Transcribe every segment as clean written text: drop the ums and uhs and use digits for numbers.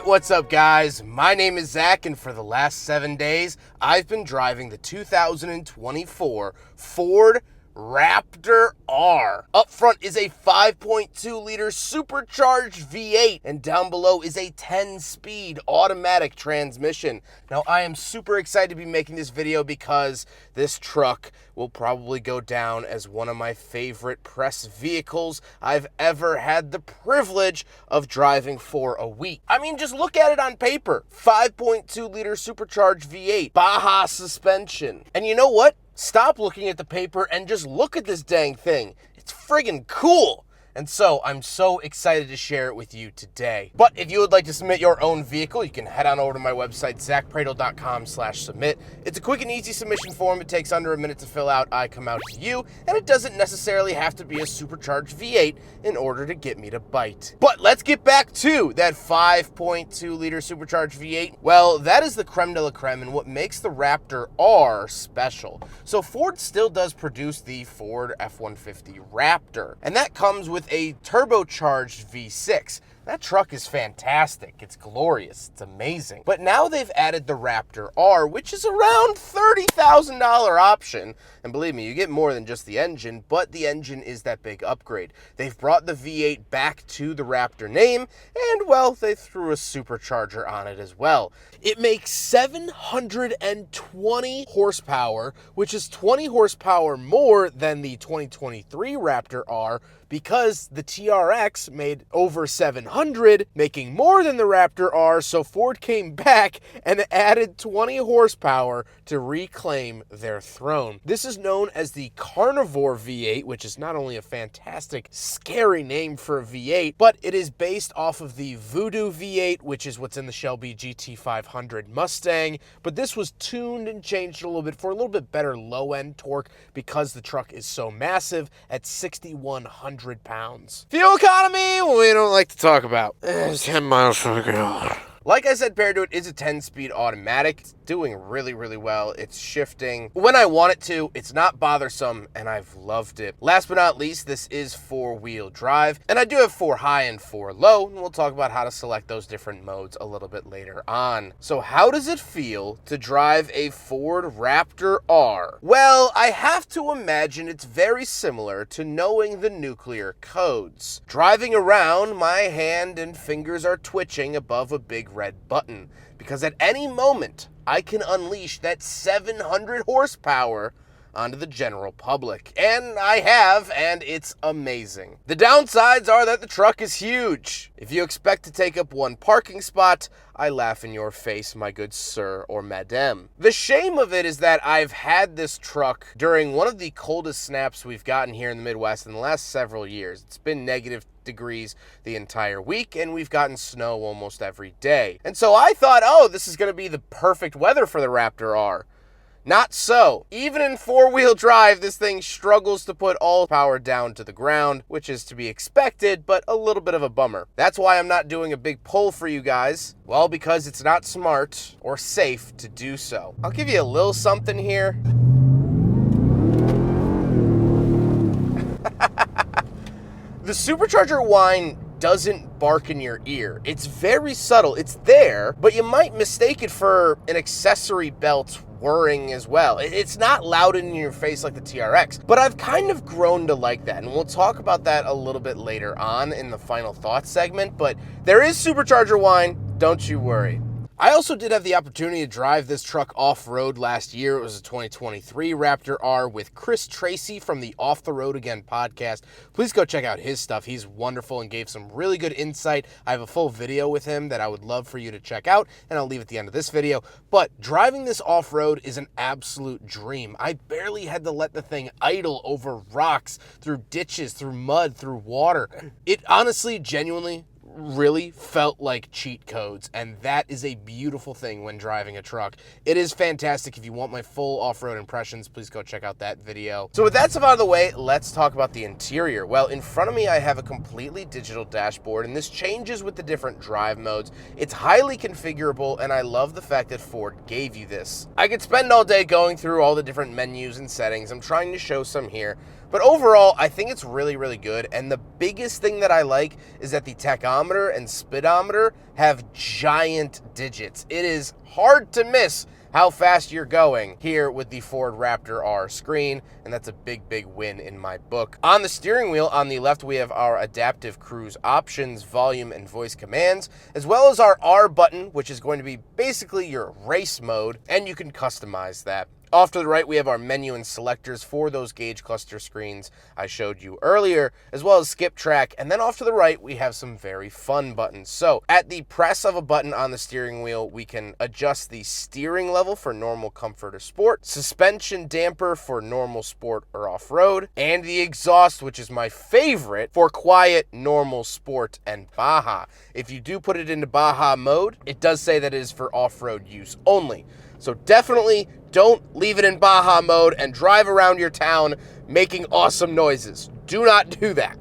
what's up guys? My name is Zach, and for the last 7 days, I've been driving the 2024 Ford Raptor R. Up front is a 5.2 liter supercharged V8, and down below is a 10-speed automatic transmission. Now, I am super excited to be making this video because this truck will probably go down as one of my favorite press vehicles I've ever had the privilege of driving for a week. I mean, just look at it on paper. 5.2 liter supercharged V8, Baja suspension. And you know what? Stop looking at the paper and just look at this dang thing. It's friggin' cool. And so I'm so excited to share it with you today. But if you would like to submit your own vehicle, you can head on over to my website, zackpradel.com/submit. It's a quick and easy submission form. It takes under a minute to fill out. I come out to you, and it doesn't necessarily have to be a supercharged V8 in order to get me to bite. But let's get back to that 5.2 liter supercharged V8. Well, that is the creme de la creme and what makes the Raptor R special. So Ford still does produce the Ford F-150 Raptor, and that comes with a turbocharged V6. That truck is fantastic. It's glorious. It's amazing. But now they've added the Raptor R, which is around $30,000 option. And believe me, you get more than just the engine, but the engine is that big upgrade. They've brought the V8 back to the Raptor name, and well, they threw a supercharger on it as well. It makes 720 horsepower, which is 20 horsepower more than the 2023 Raptor R, because the TRX made over 700, making more than the Raptor R, so Ford came back and added 20 horsepower to reclaim their throne. This is known as the Carnivore V8, which is not only a fantastic, scary name for a V8, but it is based off of the Voodoo V8, which is what's in the Shelby GT500 Mustang, but this was tuned and changed a little bit for a little bit better low-end torque because the truck is so massive at 6,100 pounds. Fuel economy, we don't like to talk about. It's 10 miles per gallon. Like I said, paired to it is a 10-speed automatic. It's doing really, really well. It's shifting when I want it to. It's not bothersome, and I've loved it. Last but not least, this is four-wheel drive, and I do have 4 high and 4 low, and we'll talk about how to select those different modes a little bit later on. So how does it feel to drive a Ford Raptor R? Well, I have to imagine it's very similar to knowing the nuclear codes. Driving around, my hand and fingers are twitching above a big red button, because at any moment I can unleash that 700 horsepower onto the general public. And I have, and it's amazing. The downsides are that the truck is huge. If you expect to take up one parking spot, I laugh in your face, my good sir or madame. The shame of it is that I've had this truck during one of the coldest snaps we've gotten here in the Midwest in the last several years. It's been negative degrees the entire week, and we've gotten snow almost every day. And so I thought, oh, this is going to be the perfect weather for the Raptor R. Not so. Even in four-wheel drive, this thing struggles to put all power down to the ground, which is to be expected, but a little bit of a bummer. That's why I'm not doing a big poll for you guys. Well, because it's not smart or safe to do so. I'll give you a little something here. The supercharger whine doesn't bark in your ear. It's very subtle. It's there, but you might mistake it for an accessory belt whirring as well. It's not loud in your face like the TRX, but I've kind of grown to like that, and we'll talk about that a little bit later on in the final thoughts segment, but there is supercharger whine, don't you worry. I also did have the opportunity to drive this truck off-road last year. It was a 2023 Raptor R with Chris Tracy from the Off the Road Again podcast. Please go check out his stuff. He's wonderful and gave some really good insight. I have a full video with him that I would love for you to check out, and I'll leave at the end of this video. But driving this off-road is an absolute dream. I barely had to let the thing idle over rocks, through ditches, through mud, through water. It honestly, genuinely, really felt like cheat codes, and that is a beautiful thing when driving a truck. It is fantastic. If you want my full off-road impressions, please go check out that video. So with that stuff out of the way, let's talk about the interior. Well, in front of me I have a completely digital dashboard, and this changes with the different drive modes. It's highly configurable, and I love the fact that Ford gave you this. I could spend all day going through all the different menus and settings. I'm trying to show some here, But overall, I think it's really, really good. And the biggest thing that I like is that the tachometer and speedometer have giant digits. It is hard to miss how fast you're going here with the Ford Raptor R screen, and that's a big, big win in my book. On the steering wheel, on the left, we have our adaptive cruise options, volume and voice commands, as well as our R button, which is going to be basically your race mode, and you can customize that. Off to the right, we have our menu and selectors for those gauge cluster screens I showed you earlier, as well as skip track. And then off to the right, we have some very fun buttons. So at the press of a button on the steering wheel, we can adjust the steering level for normal, comfort, or sport, suspension damper for normal, sport, or off-road, and the exhaust, which is my favorite, for quiet, normal, sport, and Baja. If you do put it into Baja mode, it does say that it is for off-road use only. So definitely don't leave it in Baja mode and drive around your town making awesome noises. Do not do that.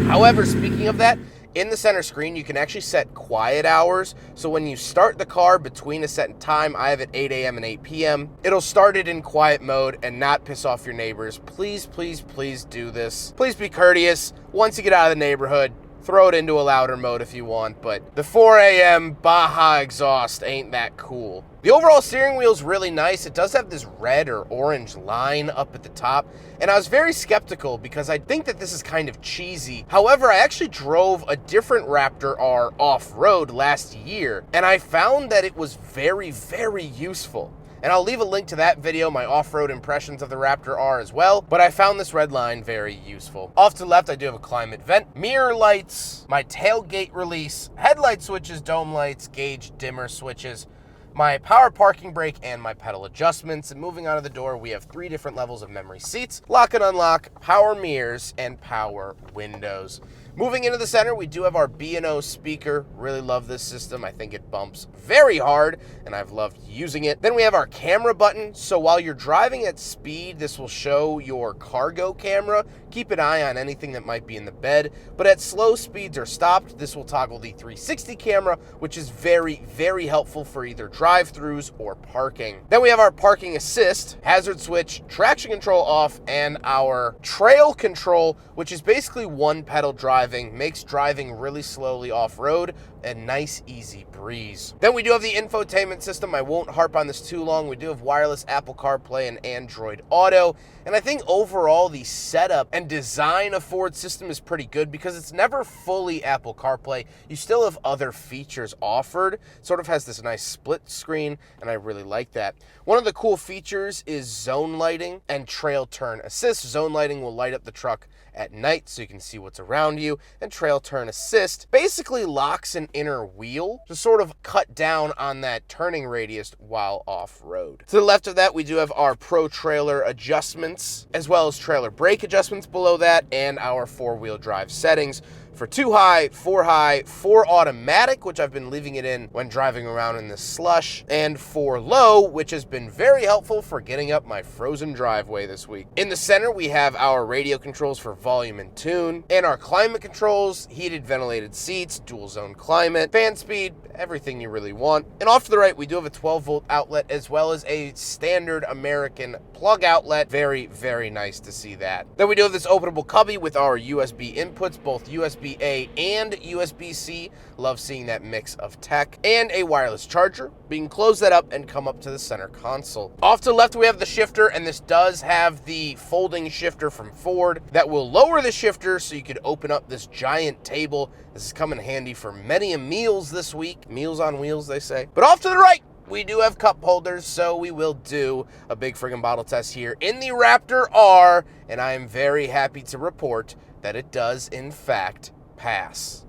However, speaking of that, in the center screen, you can actually set quiet hours. So when you start the car between a set time, I have it 8 a.m. and 8 p.m., it'll start it in quiet mode and not piss off your neighbors. Please, please, please do this. Please be courteous. Once you get out of the neighborhood, throw it into a louder mode if you want, but the 4 a.m. Baja exhaust ain't that cool. The overall steering wheel is really nice. It does have this red or orange line up at the top, and I was very skeptical because I think that this is kind of cheesy. However, I actually drove a different Raptor R off-road last year, and I found that it was very, very useful. And I'll leave a link to that video, my off-road impressions of the Raptor R as well, but I found this red line very useful. Off to the left, I do have a climate vent, mirror lights, my tailgate release, headlight switches, dome lights, gauge dimmer switches, my power parking brake, and my pedal adjustments. And moving out of the door, we have 3 different levels of memory seats, lock and unlock, power mirrors, and power windows. Moving into the center, we do have our B&O speaker. Really love this system. I think it bumps very hard, and I've loved using it. Then we have our camera button. So while you're driving at speed, this will show your cargo camera. Keep an eye on anything that might be in the bed. But at slow speeds or stopped, this will toggle the 360 camera, which is very, very helpful for either drive-thrus or parking. Then we have our parking assist, hazard switch, traction control off, and our trail control, which is basically one pedal drive. Makes driving really slowly off-road a nice, easy breeze. Then we do have the infotainment system. I won't harp on this too long. We do have wireless Apple CarPlay and Android Auto. And I think overall the setup and design of Ford's system is pretty good because it's never fully Apple CarPlay. You still have other features offered. It sort of has this nice split screen, and I really like that. One of the cool features is zone lighting and trail turn assist. Zone lighting will light up the truck at night so you can see what's around you, and trail turn assist basically locks an inner wheel to sort of cut down on that turning radius while off-road. To the left of that, we do have our Pro Trailer adjustments, as well as trailer brake adjustments below that, and our 4-wheel drive settings for 2 high, 4 automatic, which I've been leaving it in when driving around in the slush, and 4 low, which has been very helpful for getting up my frozen driveway this week. In the center, we have our radio controls for volume and tune, and our climate controls, heated ventilated seats, dual zone climate, fan speed, everything you really want. And off to the right, we do have a 12-volt outlet as well as a standard American plug outlet. Very, very nice to see that. Then we do have this openable cubby with our USB inputs, both USB-A and USB-C. Love seeing that mix of tech. And a wireless charger. We can close that up and come up to the center console. Off to the left, we have the shifter, and this does have the folding shifter from Ford that will lower the shifter so you could open up this giant table. This is coming handy for many meals this week. Meals on wheels, they say. But off to the right, we do have cup holders, so we will do a big friggin' bottle test here in the Raptor R, and I am very happy to report that it does, in fact, pass.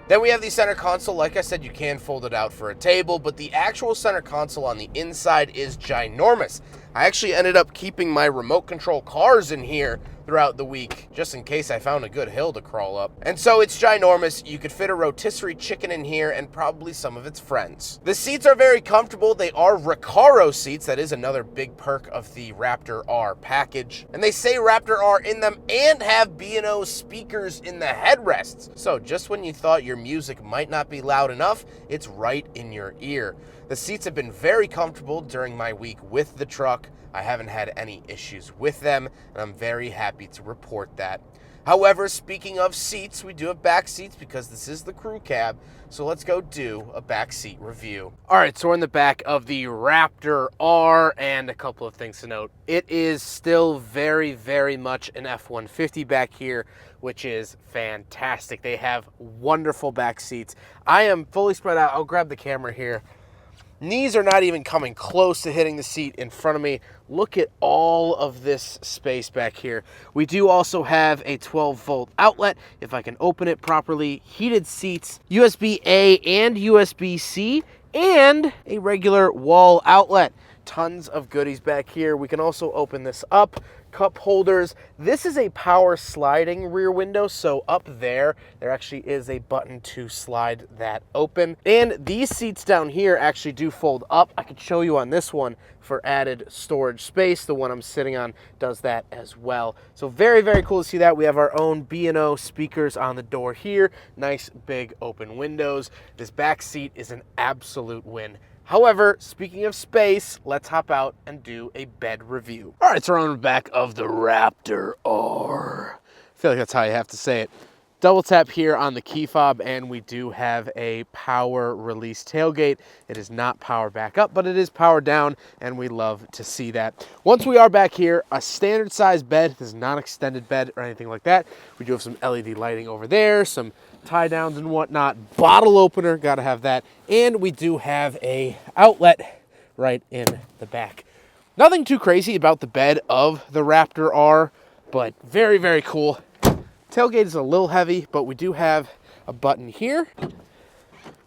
Then we have the center console. Like I said, you can fold it out for a table, but the actual center console on the inside is ginormous. I actually ended up keeping my remote control cars in here throughout the week, just in case I found a good hill to crawl up. And so it's ginormous. You could fit a rotisserie chicken in here and probably some of its friends. The seats are very comfortable. They are Recaro seats. That is another big perk of the Raptor R package. And they say Raptor R in them and have B&O speakers in the headrests. So just when you thought your music might not be loud enough, it's right in your ear. The seats have been very comfortable during my week with the truck. I haven't had any issues with them, and I'm very happy to report that. However, speaking of seats, we do have back seats because this is the crew cab, so let's go do a back seat review. All right, so we're in the back of the Raptor R, and a couple of things to note. It is still very, very much an F-150 back here, which is fantastic. They have wonderful back seats. I am fully spread out. I'll grab the camera here. Knees are not even coming close to hitting the seat in front of me. Look at all of this space back here. We do also have a 12-volt outlet, if I can open it properly, heated seats, USB-A and USB-C, and a regular wall outlet. Tons of goodies back here. We can also open this up. Cup holders. This is a power sliding rear window, so up there actually is a button to slide that open. And these seats down here actually do fold up. I could show you on this one for added storage space. The one I'm sitting on does that as well. So very, very cool to see that. We have our own B&O speakers on the door here. Nice big open windows. This back seat is an absolute win. However, speaking of space, let's hop out and do a bed review. All right, so we're on the back of the Raptor R. I feel like that's how you have to say it. Double tap here on the key fob, and we do have a power release tailgate. It is not power back up, but it is power down, and we love to see that. Once we are back here, a standard size bed. This is not extended bed or anything like that. We do have some LED lighting over there, some tie downs and whatnot. Bottle opener, gotta have that. And we do have a outlet right in the back. Nothing too crazy about the bed of the Raptor R, but very, very cool. Tailgate is a little heavy, but we do have a button here.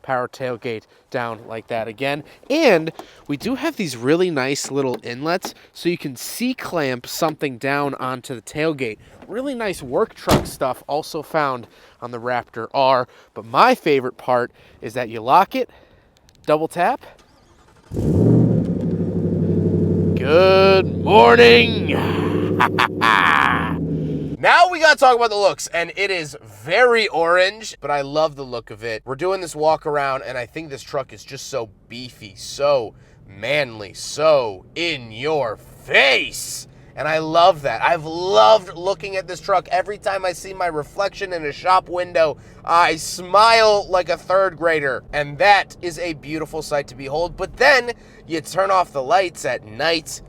Power tailgate down like that again. And we do have these really nice little inlets so you can C-clamp something down onto the tailgate. Really nice work truck stuff also found on the Raptor R. But my favorite part is that you lock it, double tap. Good morning. Now we gotta talk about the looks, and it is very orange, but I love the look of it. We're doing this walk around, and I think this truck is just so beefy, so manly, so in your face. And I love that. I've loved looking at this truck. Every time I see my reflection in a shop window, I smile like a third grader. And that is a beautiful sight to behold. But then you turn off the lights at night,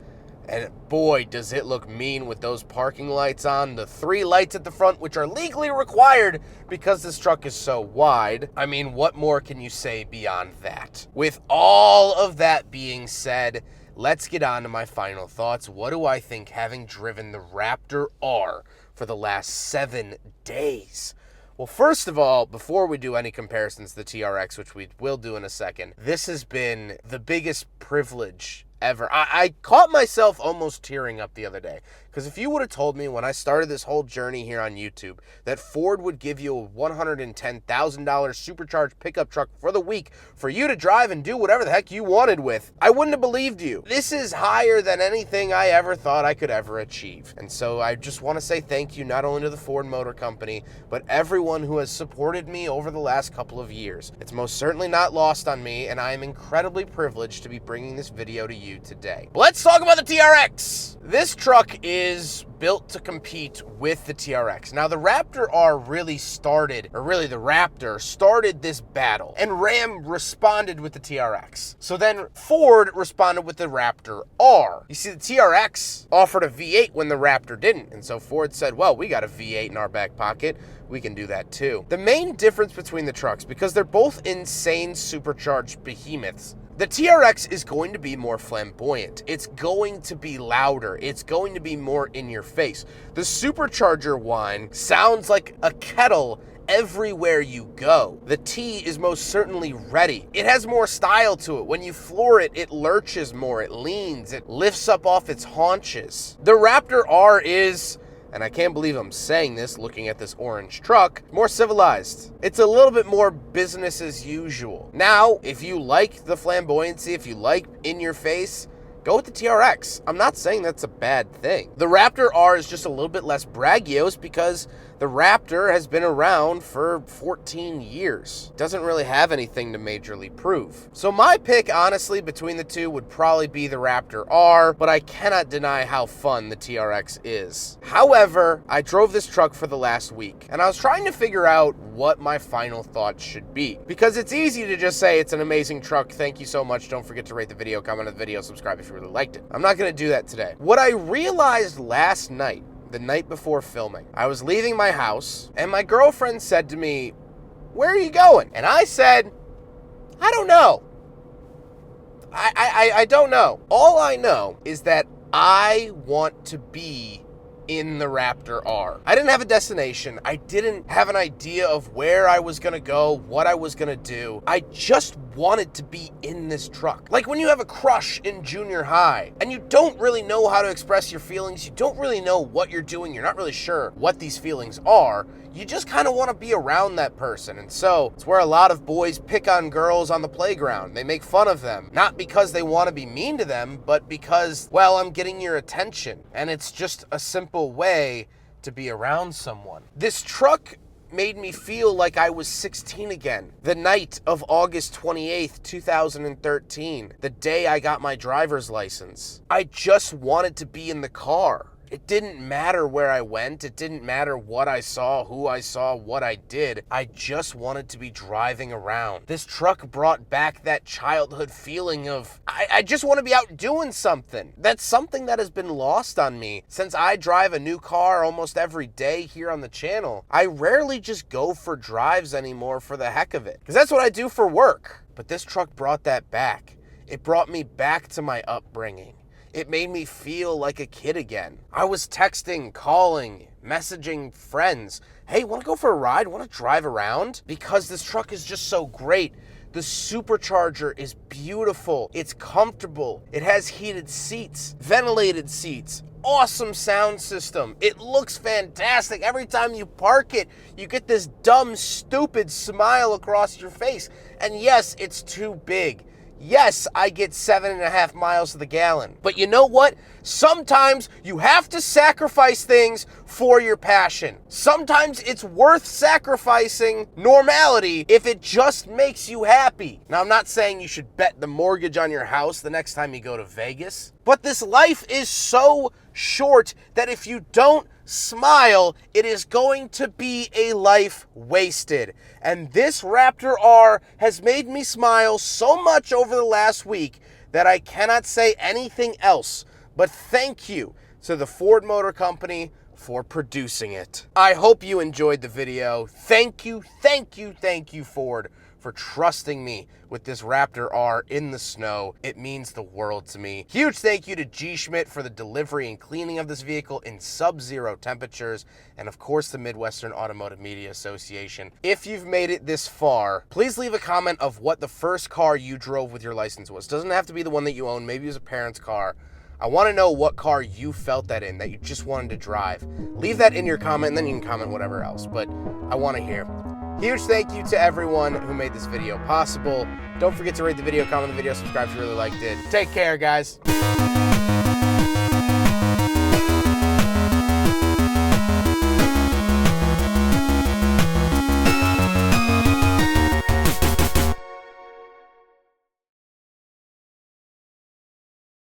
and boy, does it look mean with those parking lights on. The 3 lights at the front, which are legally required because this truck is so wide. I mean, what more can you say beyond that? With all of that being said, let's get on to my final thoughts. What do I think having driven the Raptor R for the last 7 days? Well, first of all, before we do any comparisons to the TRX, which we will do in a second, this has been the biggest privilege ever. I caught myself almost tearing up the other day, because if you would have told me when I started this whole journey here on YouTube that Ford would give you a $110,000 supercharged pickup truck for the week for you to drive and do whatever the heck you wanted with, I wouldn't have believed you. This is higher than anything I ever thought I could ever achieve. And so I just want to say thank you not only to the Ford Motor Company, but everyone who has supported me over the last couple of years. It's most certainly not lost on me, and I am incredibly privileged to be bringing this video to you today. But let's talk about the TRX. This truck is built to compete with the TRX. Now, the Raptor R really started, or really the Raptor started this battle, and Ram responded with the TRX. So then Ford responded with the Raptor R. You see, the TRX offered a V8 when the Raptor didn't, and so Ford said, well, we got a V8 in our back pocket, we can do that too. The main difference between the trucks, because they're both insane supercharged behemoths, the TRX is going to be more flamboyant. It's going to be louder. It's going to be more in your face. The supercharger whine sounds like a kettle everywhere you go. The T is most certainly ready. It has more style to it. When you floor it, it lurches more, it leans, it lifts up off its haunches. The Raptor R is, and I can't believe I'm saying this looking at this orange truck, more civilized. It's a little bit more business as usual. Now, if you like the flamboyancy, if you like in your face, go with the TRX. I'm not saying that's a bad thing. The Raptor R is just a little bit less braggiose because the Raptor has been around for 14 years. Doesn't really have anything to majorly prove. So my pick, honestly, between the two would probably be the Raptor R, but I cannot deny how fun the TRX is. However, I drove this truck for the last week, and I was trying to figure out what my final thoughts should be. Because it's easy to just say it's an amazing truck, thank you so much, don't forget to rate the video, comment on the video, subscribe if you really liked it. I'm not gonna do that today. What I realized last night, the night before filming, I was leaving my house and my girlfriend said to me, "Where are you going?" And I said, "I don't know. I don't know. All I know is that I want to be in the Raptor R." I didn't have a destination. I didn't have an idea of where I was gonna go, what I was gonna do. I just wanted to be in this truck. Like when you have a crush in junior high and you don't really know how to express your feelings, you don't really know what you're doing, you're not really sure what these feelings are, you just kind of want to be around that person. And so it's where a lot of boys pick on girls on the playground. They make fun of them, not because they want to be mean to them, but because, well, I'm getting your attention. And it's just a simple way to be around someone. This truck made me feel like I was 16 again. The night of August 28th, 2013, the day I got my driver's license. I just wanted to be in the car. It didn't matter where I went. It didn't matter what I saw, who I saw, what I did. I just wanted to be driving around. This truck brought back that childhood feeling of, I just want to be out doing something. That's something that has been lost on me since I drive a new car almost every day here on the channel. I rarely just go for drives anymore for the heck of it, because that's what I do for work. But this truck brought that back. It brought me back to my upbringing. It made me feel like a kid again. I was texting, calling, messaging friends. Hey, want to go for a ride? Want to drive around? Because this truck is just so great. The supercharger is beautiful. It's comfortable. It has heated seats, ventilated seats, awesome sound system. It looks fantastic. Every time you park it, you get this dumb, stupid smile across your face. And yes, it's too big. Yes, I get 7.5 miles to the gallon. But you know what? Sometimes you have to sacrifice things for your passion. Sometimes it's worth sacrificing normality if it just makes you happy. Now, I'm not saying you should bet the mortgage on your house the next time you go to Vegas, but this life is so short that if you don't smile, it is going to be a life wasted. And this Raptor R has made me smile so much over the last week that I cannot say anything else but thank you to the Ford Motor Company for producing it. I hope you enjoyed the video. Thank you, Ford, for trusting me with this Raptor R in the snow. It means the world to me. Huge thank you to G. Schmidt for the delivery and cleaning of this vehicle in sub-zero temperatures, and of course the Midwestern Automotive Media Association. If you've made it this far, please leave a comment of what the first car you drove with your license was. Doesn't have to be the one that you own. Maybe it was a parent's car. I want to know what car you felt that in, that you just wanted to drive. Leave that in your comment, and then you can comment whatever else, but I want to hear. Huge thank you to everyone who made this video possible. Don't forget to rate the video, comment on the video, subscribe if you really liked it. Take care, guys.